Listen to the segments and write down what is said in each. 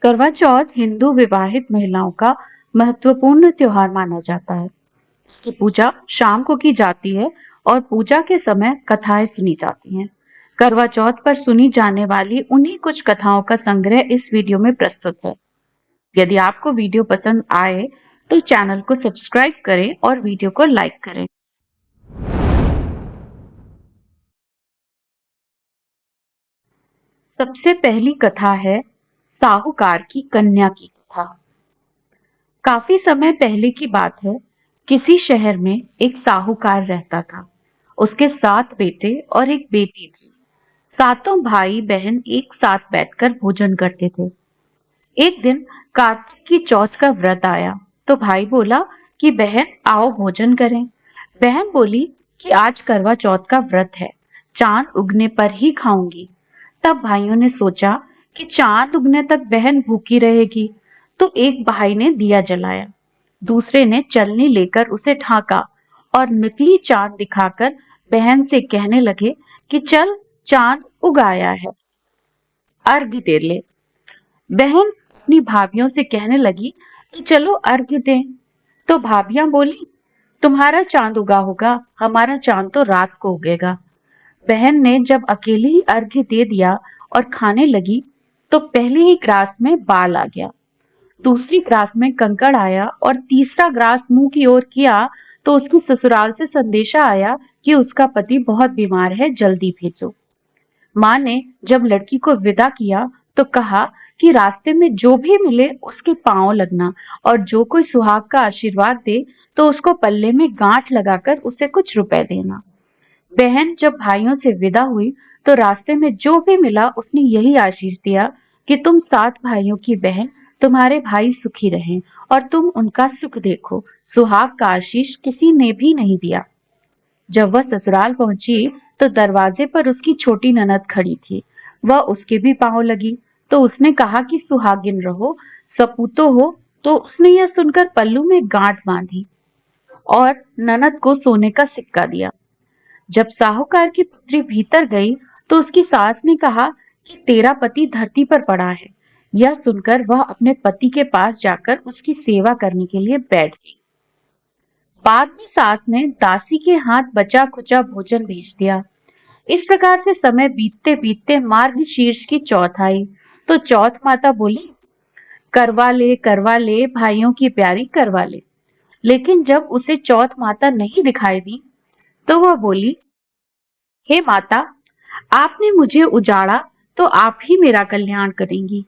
करवा चौथ हिंदू विवाहित महिलाओं का महत्वपूर्ण त्योहार माना जाता है। इसकी पूजा शाम को की जाती है और पूजा के समय कथाएं सुनी जाती हैं। करवा चौथ पर सुनी जाने वाली उन्हीं कुछ कथाओं का संग्रह इस वीडियो में प्रस्तुत है। यदि आपको वीडियो पसंद आए तो चैनल को सब्सक्राइब करें और वीडियो को लाइक करें। सबसे पहली कथा है साहूकार की कन्या की कथा। काफी समय पहले की बात है। किसी शहर में एक साहूकार रहता था। उसके 7 बेटे और एक बेटी थी। सातों भाई बहन एक साथ बैठकर भोजन करते थे। एक दिन कार्तिक की चौथ का व्रत आया तो भाई बोला कि बहन आओ भोजन करें। बहन बोली कि आज करवा चौथ का व्रत है, चांद उगने पर ही खाऊंगी। तब भाइयों ने सोचा कि चांद उगने तक बहन भूखी रहेगी, तो एक भाई ने दिया जलाया, दूसरे ने चलनी लेकर उसे ढांका और नकली चांद दिखाकर बहन से कहने लगे कि चल चांद उग आया है, अर्घ्य दे ले। बहन अपनी भाभियों से कहने लगी कि चलो अर्घ्य दें। तो भाभियां बोली तुम्हारा चांद उगा होगा, हमारा चांद तो रात को उगेगा। बहन ने जब अकेले ही अर्घ्य दे दिया और खाने लगी तो पहले ही ग्रास में बाल आ गया, दूसरी ग्रास में कंकड़ आया और तीसरा ग्रास मुंह की ओर किया तो उसकी ससुराल से संदेशा आया कि उसका पति बहुत बीमार है, जल्दी भेजो। माँ ने जब लड़की को विदा किया तो कहा कि रास्ते में जो भी मिले उसके पांव लगना और जो कोई सुहाग का आशीर्वाद दे तो उसको पल्ले में गांठ लगाकर उसे कुछ रुपए देना। बहन जब भाइयों से विदा हुई तो रास्ते में जो भी मिला उसने यही आशीष दिया कि तुम 7 भाइयों की बहन, तुम्हारे भाई सुखी रहें और तुम उनका सुख देखो। सुहाग का आशीष किसी ने भी नहीं दिया। जब वह ससुराल पहुंची तो दरवाजे पर उसकी छोटी ननद खड़ी थी। वह उसके भी पांव लगी तो उसने कहा कि सुहागिन रहो, सपूतो हो। तो उसने यह सुनकर पल्लू में गांठ बांधी और ननद को सोने का सिक्का दिया। जब साहूकार की पुत्री भीतर गई तो उसकी सास ने कहा कि तेरा पति धरती पर पड़ा है। यह सुनकर वह अपने पति के पास जाकर उसकी सेवा करने के लिए बैठ गई। बाद में सास ने दासी के हाथ बचा खुचा भोजन भेज दिया। इस प्रकार से समय बीतते बीतते मार्गशीर्ष की चौथ आई तो चौथ माता बोली करवा ले भाइयों की प्यारी करवा ले। लेकिन जब उसे चौथ माता नहीं दिखाई दी तो वह बोली हे माता, आपने मुझे उजाड़ा तो आप ही मेरा कल्याण करेंगी।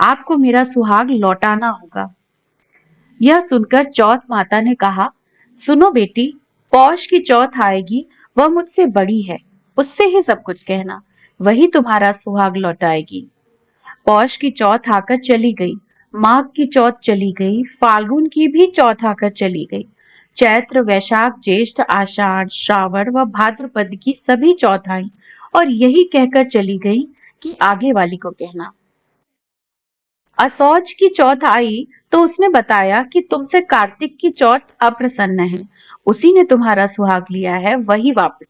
आपको मेरा सुहाग लौटाना होगा। यह सुनकर चौथ माता ने कहा सुनो बेटी, पौष की चौथ आएगी, वह मुझसे बड़ी है, उससे ही सब कुछ कहना, वही तुम्हारा सुहाग लौटाएगी। पौष की चौथ आकर चली गई, माघ की चौथ चली गई, फाल्गुन की भी चौथ आकर चली गई। चैत्र वैशाख ज्येष्ठ आषाढ़ श्रावण व भाद्रपद की सभी चौथ आई और यही कहकर चली गई कि आगे वाली को कहना। असौज की चौथ आई तो उसने बताया कि तुमसे कार्तिक की चौथ अप्रसन्न है, उसी ने तुम्हारा सुहाग लिया है, वही वापस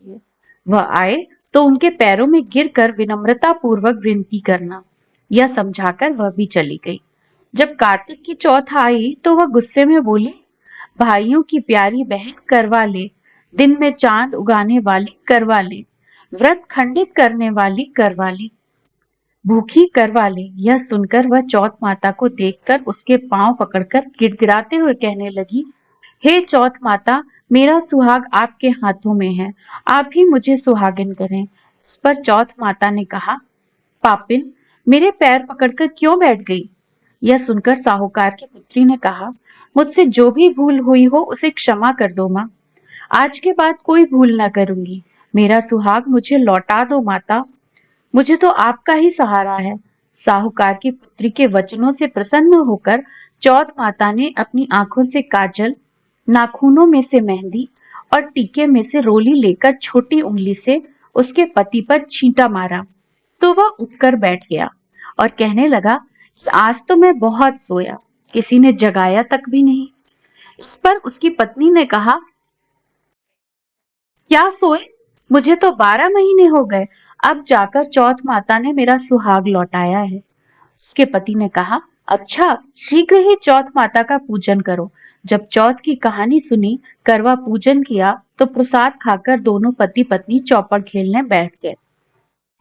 है। वह आए तो उनके पैरों में गिरकर विनम्रता पूर्वक विनती करना। यह समझाकर वह भी चली गई। जब कार्तिक की चौथ आई तो वह गुस्से में बोली भाइयों की प्यारी बहन करवा ले, दिन में चांद उगाने वाली करवा ले, व्रत खंडित करने वाली करवा ले, भूखी करवा ले। यह सुनकर वह चौथ माता को देखकर उसके पांव पकड़कर गिड़गिड़ाते हुए कहने लगी हे चौथ माता, मेरा सुहाग आपके हाथों में है, आप ही मुझे सुहागिन करें। इस पर चौथ माता ने कहा पापिन, मेरे पैर पकड़कर क्यों बैठ गई। यह सुनकर साहूकार की पुत्री ने कहा मुझसे जो भी भूल हुई हो उसे क्षमा कर दो माँ, आज के बाद कोई भूल ना करूंगी। मेरा सुहाग मुझे लौटा दो माता, मुझे तो आपका ही सहारा है। साहूकार की पुत्री के वचनों से प्रसन्न होकर चौथ माता ने अपनी आंखों से काजल, नाखूनों में से मेहंदी और टीके में से रोली लेकर छोटी उंगली से उसके पति पर छींटा मारा तो वह उठकर बैठ गया और कहने लगा कि आज तो मैं बहुत सोया, किसी ने जगाया तक भी नहीं। इस पर उसकी पत्नी ने कहा क्या सोए, मुझे तो 12 महीने हो गए, अब जाकर चौथ माता ने मेरा सुहाग लौटाया है। उसके पति ने कहा, अच्छा, शीघ्र ही चौथ माता का पूजन करो। जब चौथ की कहानी सुनी, करवा पूजन किया, तो प्रसाद खाकर दोनों पति पत्नी चौपड़ खेलने बैठ गए।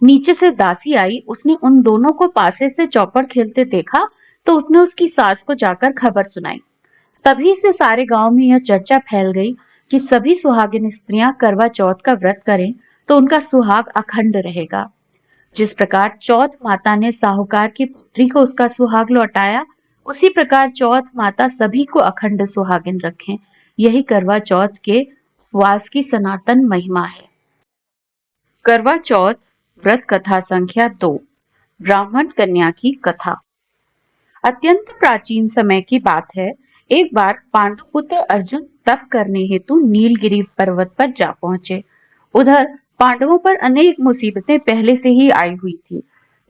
नीचे से दासी आई, उसने उन दोनों को पासे से चौपड़ खेलते देखा, तो उसने उसकी सास को जाकर खबर सुनाई। तभी से सारे गांव में यह चर्चा फैल गई कि सभी सुहागिन स्त्रियां करवा चौथ का व्रत करें तो उनका सुहाग अखंड रहेगा। जिस प्रकार चौथ माता ने साहूकार की पुत्री को उसका सुहाग लौटाया, उसी प्रकार चौथ माता सभी को अखंड सुहागिन रखें। यही करवा चौथ के उपवास की सनातन महिमा है। करवा चौथ व्रत कथा संख्या 2, ब्राह्मण कन्या की कथा। अत्यंत प्राचीन समय की बात है। एक बार पांडु पुत्र अर्जुन तप करने हेतु नीलगिरी पर्वत पर जा पहुंचे। उधर पांडवों पर अनेक मुसीबतें पहले से ही आई हुई थी।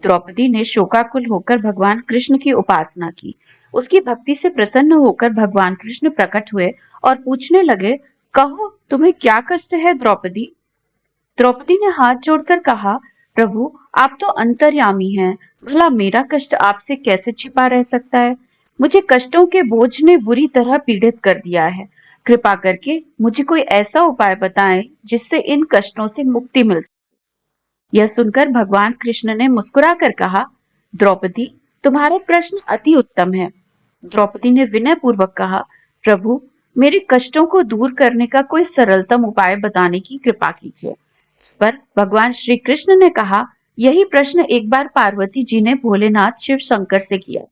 द्रौपदी ने शोकाकुल होकर भगवान कृष्ण की उपासना की। उसकी भक्ति से प्रसन्न होकर भगवान कृष्ण प्रकट हुए और पूछने लगे, कहो तुम्हें क्या कष्ट है द्रौपदी? द्रौपदी ने हाथ जोड़कर कहा, प्रभु आप तो अंतर्यामी हैं, भला मेरा कष्ट आपसे कैसे छिपा रह सकता है? मुझे कष्टों के बोझ ने बुरी तरह पीड़ित कर दिया है। कृपा करके मुझे कोई ऐसा उपाय बताएं जिससे इन कष्टों से मुक्ति मिल सके। यह सुनकर भगवान कृष्ण ने मुस्कुराकर कहा, द्रौपदी तुम्हारा प्रश्न अति उत्तम है। द्रौपदी ने विनय पूर्वक कहा, प्रभु मेरे कष्टों को दूर करने का कोई सरलतम उपाय बताने की कृपा कीजिए। पर भगवान श्री कृष्ण ने कहा, यही प्रश्न एक बार पार्वती जी ने भोलेनाथ शिव शंकर से किया।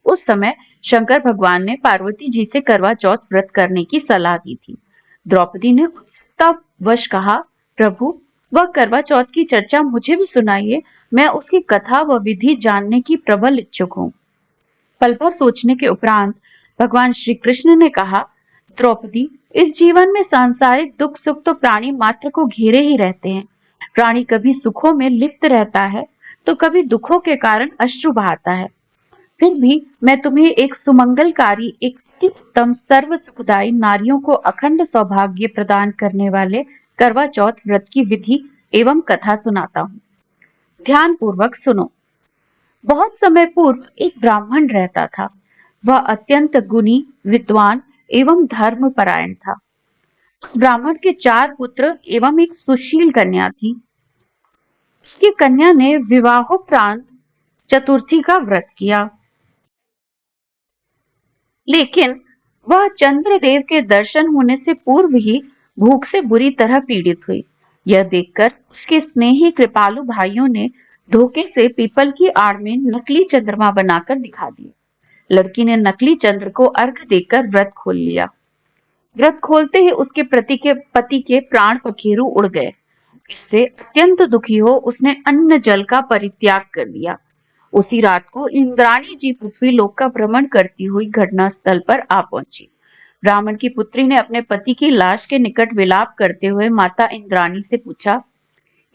उस समय शंकर भगवान ने पार्वती जी से करवा चौथ व्रत करने की सलाह दी थी। द्रौपदी ने उत्सुकता वश कहा, प्रभु वह करवा चौथ की चर्चा मुझे भी सुनाइए, मैं उसकी कथा व विधि जानने की प्रबल इच्छुक हूँ। पल भर सोचने के उपरांत भगवान श्री कृष्ण ने कहा, द्रौपदी इस जीवन में सांसारिक दुख सुख तो प्राणी मात्र को घेरे ही रहते हैं। प्राणी कभी सुखों में लिप्त रहता है तो कभी दुखों के कारण अश्रु बहाता है। फिर भी मैं तुम्हें एक सुमंगलकारी, एक अति उत्तम सर्व सुखदायी, नारियों को अखंड सौभाग्य प्रदान करने वाले करवा चौथ व्रत की विधि एवं कथा सुनाता हूँ। ध्यान पूर्वक सुनो। बहुत समय पूर्व एक ब्राह्मण रहता था। वह अत्यंत गुणी, विद्वान एवं धर्म परायण था। उस ब्राह्मण के 4 पुत्र एवं एक सुशील कन्या थी। उसकी कन्या ने विवाहोपरांत चतुर्थी का व्रत किया, लेकिन वह चंद्रदेव के दर्शन होने से पूर्व ही भूख से बुरी तरह पीड़ित हुई। यह देखकर उसके स्नेही कृपालु भाइयों ने धोखे से पीपल की आड़ में नकली चंद्रमा बनाकर दिखा दिए। लड़की ने नकली चंद्र को अर्घ देकर व्रत खोल लिया। व्रत खोलते ही उसके पति के प्राण पखेरु उड़ गए। इससे अत्यंत दुखी हो उसने अन्न जल का परित्याग कर दिया। उसी रात को इंद्राणी जी पृथ्वी लोक का भ्रमण करती हुई घटना स्थल पर आ पहुंची। ब्राह्मण की पुत्री ने अपने पति की लाश के निकट विलाप करते हुए माता इंद्राणी से पूछा,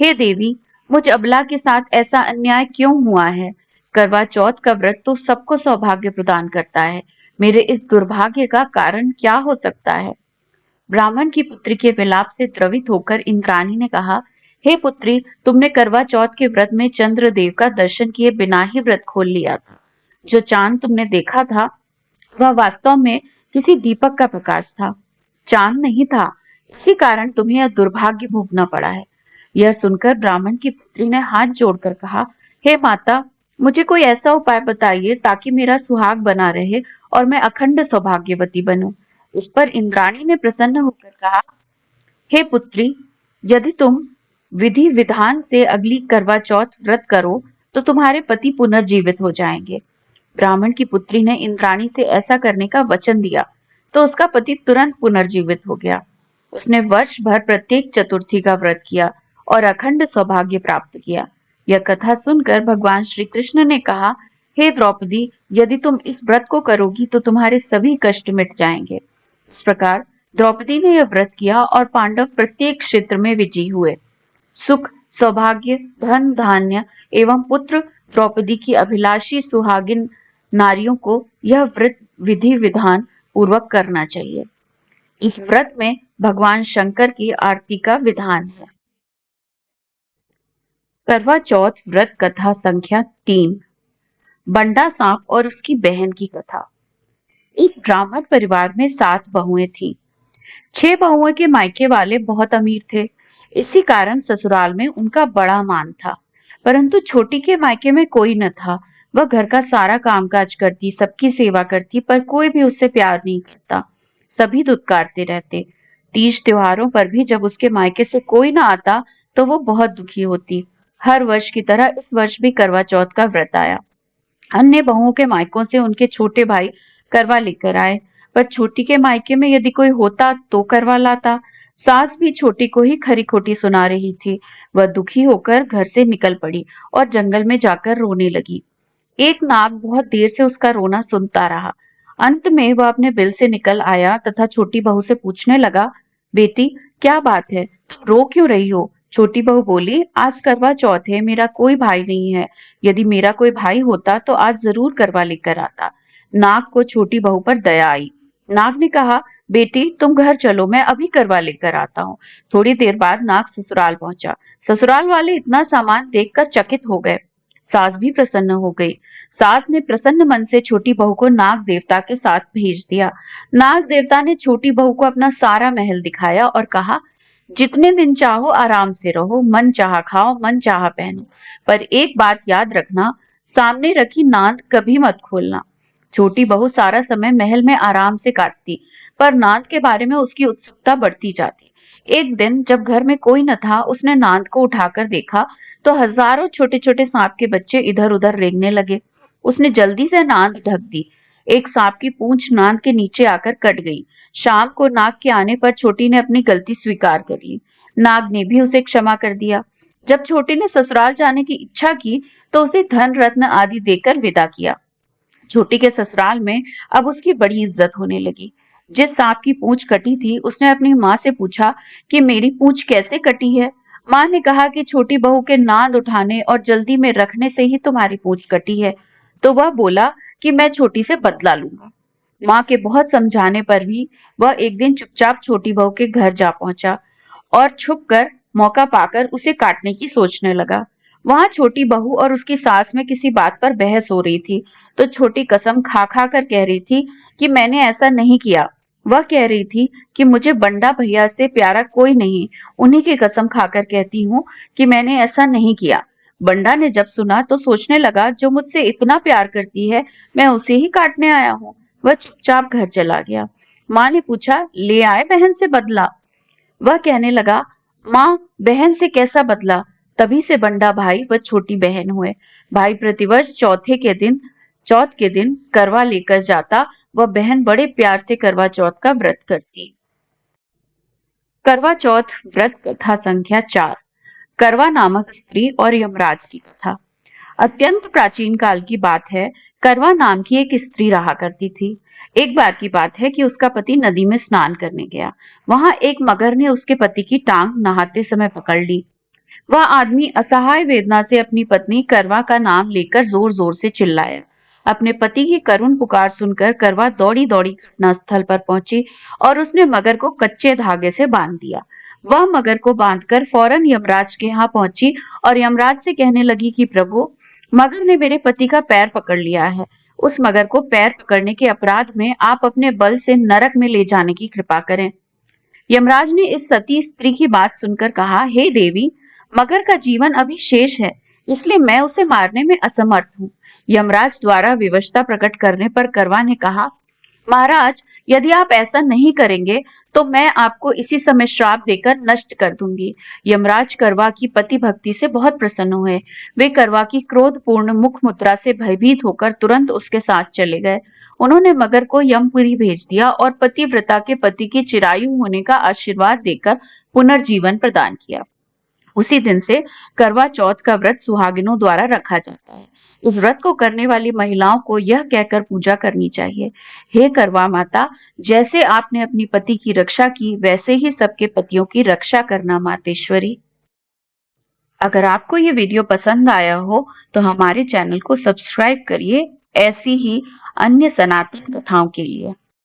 हे देवी, मुझ अबला के साथ ऐसा अन्याय क्यों हुआ है? करवा चौथ का व्रत तो सबको सौभाग्य प्रदान करता है। मेरे इस दुर्भाग्य का कारण क्या हो सकता है? ब्राह्मण की पुत्री के विलाप से द्रवित होकर इंद्राणी ने कहा, हे पुत्री, तुमने करवा चौथ के व्रत में चंद्रदेव का दर्शन किए बिना ही व्रत खोल लिया था। जो चांद तुमने देखा था वह वास्तव में किसी दीपक का प्रकाश था, चांद नहीं था। इसी कारण तुम्हें यह दुर्भाग्य भोगना पड़ा है। यह सुनकर ब्राह्मण की पुत्री ने हाथ जोड़कर कहा, हे माता, मुझे कोई ऐसा उपाय बताइए ताकि मेरा सुहाग बना रहे और मैं अखंड सौभाग्यवती बनूं। इस पर इंद्राणी ने प्रसन्न होकर कहा, हे पुत्री, यदि तुम विधि विधान से अगली करवा चौथ व्रत करो तो तुम्हारे पति पुनर्जीवित हो जाएंगे। ब्राह्मण की पुत्री ने इंद्राणी से ऐसा करने का वचन दिया तो उसका पति तुरंत पुनर्जीवित हो गया। उसने वर्ष भर प्रत्येक चतुर्थी का व्रत किया और अखंड सौभाग्य प्राप्त किया। यह कथा सुनकर भगवान श्री कृष्ण ने कहा, हे द्रौपदी, यदि तुम इस व्रत को करोगी तो तुम्हारे सभी कष्ट मिट जाएंगे। इस प्रकार द्रौपदी ने यह व्रत किया और पांडव प्रत्येक क्षेत्र में विजयी हुए। सुख, सौभाग्य, धन धान्य एवं पुत्र द्रौपदी की अभिलाषी सुहागिन नारियों को यह व्रत विधि विधान पूर्वक करना चाहिए। इस व्रत में भगवान शंकर की आरती का विधान है। करवा चौथ व्रत कथा संख्या 3, बंडा सांप और उसकी बहन की कथा। एक ब्राह्मण परिवार में 7 बहुएं थीं। 6 बहुओं के मायके वाले बहुत अमीर थे। इसी कारण ससुराल में उनका बड़ा मान था। परंतु छोटी के मायके में कोई न था। वह घर का सारा कामकाज करती, सबकी सेवा करती, पर कोई भी उससे प्यार नहीं करता। सभी दुत्कारते रहते। तीज त्योहारों पर भी जब उसके मायके से कोई न आता तो वो बहुत दुखी होती। हर वर्ष की तरह इस वर्ष भी करवा चौथ का व्रत आया। अन्य बहुओं के मायकों से उनके छोटे भाई करवा लेकर आए, पर छोटी के मायके में यदि कोई होता तो करवा लाता। सास भी छोटी को ही खरी खोटी सुना रही थी। वह दुखी होकर घर से निकल पड़ी और जंगल में जाकर रोने लगी। एक नाग बहुत देर से उसका रोना सुनता रहा। अंत में वह अपने बिल से निकल आया तथा छोटी बहू से पूछने लगा, बेटी, क्या बात है, तुम रो क्यों रही हो? छोटी बहू बोली, आज करवा चौथ है, मेरा कोई भाई नहीं है। यदि मेरा कोई भाई होता तो आज जरूर करवा लेकर आता। नाग को छोटी बहू पर दया आई। नाग ने कहा, बेटी, तुम घर चलो, मैं अभी करवा लेकर आता हूँ। थोड़ी देर बाद नाग ससुराल पहुंचा। ससुराल वाले इतना सामान देखकर चकित हो गए। सास भी प्रसन्न हो गई। सास ने प्रसन्न मन से छोटी बहू को नाग देवता के साथ भेज दिया। नाग देवता ने छोटी बहू को अपना सारा महल दिखाया और कहा, जितने दिन चाहो आराम से रहो, मन चाहा खाओ, मन चाहा पहनो, पर एक बात याद रखना, सामने रखी नांद कभी मत खोलना। छोटी बहू सारा समय महल में आराम से काटती, पर नांद के बारे में उसकी उत्सुकता बढ़ती जाती। एक दिन जब घर में कोई न था, उसने नांद को उठाकर देखा तो हजारों छोटे छोटे सांप के बच्चे इधर उधर रेंगने लगे। उसने जल्दी से नांद ढक दी। एक सांप की पूंछ नांद के नीचे आकर कट गई। शाम को नाग के आने पर छोटी ने अपनी गलती स्वीकार कर ली। नाग ने भी उसे क्षमा कर दिया। जब छोटी ने ससुराल जाने की इच्छा की तो उसे धन रत्न आदि देकर विदा किया। छोटी के ससुराल में अब उसकी बड़ी इज्जत होने लगी। जिस सांप की पूंछ कटी थी उसने अपनी माँ से पूछा कि मेरी पूंछ कैसे कटी है। माँ ने कहा कि छोटी बहू के नांद उठाने और जल्दी में रखने से ही तुम्हारी पूंछ कटी है। तो वह बोला कि मैं छोटी से बदला लूंगा। माँ के बहुत समझाने पर भी वह एक दिन चुपचाप छोटी बहू के घर जा पहुंचा और छुपकर मौका पाकर उसे काटने की सोचने लगा। वहां छोटी बहू और उसकी सास में किसी बात पर बहस हो रही थी, तो छोटी कसम खा खा कर कह रही थी कि मैंने ऐसा नहीं किया। वह कह रही थी कि मुझे बंडा भैया से प्यारा कोई नहीं, उन्हीं की कसम खाकर कहती हूँ कि मैंने ऐसा नहीं किया। बंडा ने जब सुना तो सोचने लगा, जो मुझसे इतना प्यार करती है, मैं उसे ही काटने आया हूँ। वह चुपचाप घर चला गया। माँ ने पूछा, ले आए बहन से बदला? वह कहने लगा, माँ, बहन से कैसा बदला? तभी से बंडा भाई व छोटी बहन हुए। भाई प्रतिवर्ष चौथ के दिन करवा लेकर जाता, वह बहन बड़े प्यार से करवा चौथ का व्रत करती। करवा चौथ व्रत कथा संख्या 4। करवा नामक स्त्री और यमराज की कथा। अत्यंत प्राचीन काल की बात है। करवा नाम की एक स्त्री रहा करती थी। एक बार की बात है कि उसका पति नदी में स्नान करने गया। वहां एक मगर ने उसके पति की टांग नहाते समय पकड़ ली। वह आदमी असहाय वेदना से अपनी पत्नी करवा का नाम लेकर जोर जोर से चिल्लाया। अपने पति की करुण पुकार सुनकर करवा दौड़ी दौड़ी घटनास्थल पर पहुंची और उसने मगर को कच्चे धागे से बांध दिया। वह मगर को बांधकर फौरन यमराज के यहाँ पहुंची और यमराज से कहने लगी कि प्रभु, मगर ने मेरे पति का पैर पकड़ लिया है। उस मगर को पैर पकड़ने के अपराध में आप अपने बल से नरक में ले जाने की कृपा करें। यमराज ने इस सती स्त्री की बात सुनकर कहा, हे देवी, मगर का जीवन अभी शेष है, इसलिए मैं उसे मारने में असमर्थ हूँ। यमराज द्वारा विवशता प्रकट करने पर करवा ने कहा, महाराज, यदि आप ऐसा नहीं करेंगे तो मैं आपको इसी समय श्राप देकर नष्ट कर दूंगी। यमराज करवा की पति भक्ति से बहुत प्रसन्न हुए। वे करवा की क्रोधपूर्ण मुख मुद्रा से भयभीत होकर तुरंत उसके साथ चले गए। उन्होंने मगर को यमपुरी भेज दिया और पतिव्रता के पति की चिरायु होने का आशीर्वाद देकर पुनर्जीवन प्रदान किया। उसी दिन से करवा चौथ का व्रत सुहागिनों द्वारा रखा जाता है। इस व्रत को करने वाली महिलाओं को यह कहकर पूजा करनी चाहिए, हे करवा माता, जैसे आपने अपनी पति की रक्षा की, वैसे ही सबके पतियों की रक्षा करना मातेश्वरी। अगर आपको ये वीडियो पसंद आया हो तो हमारे चैनल को सब्सक्राइब करिए ऐसी ही अन्य सनातन कथाओं के लिए।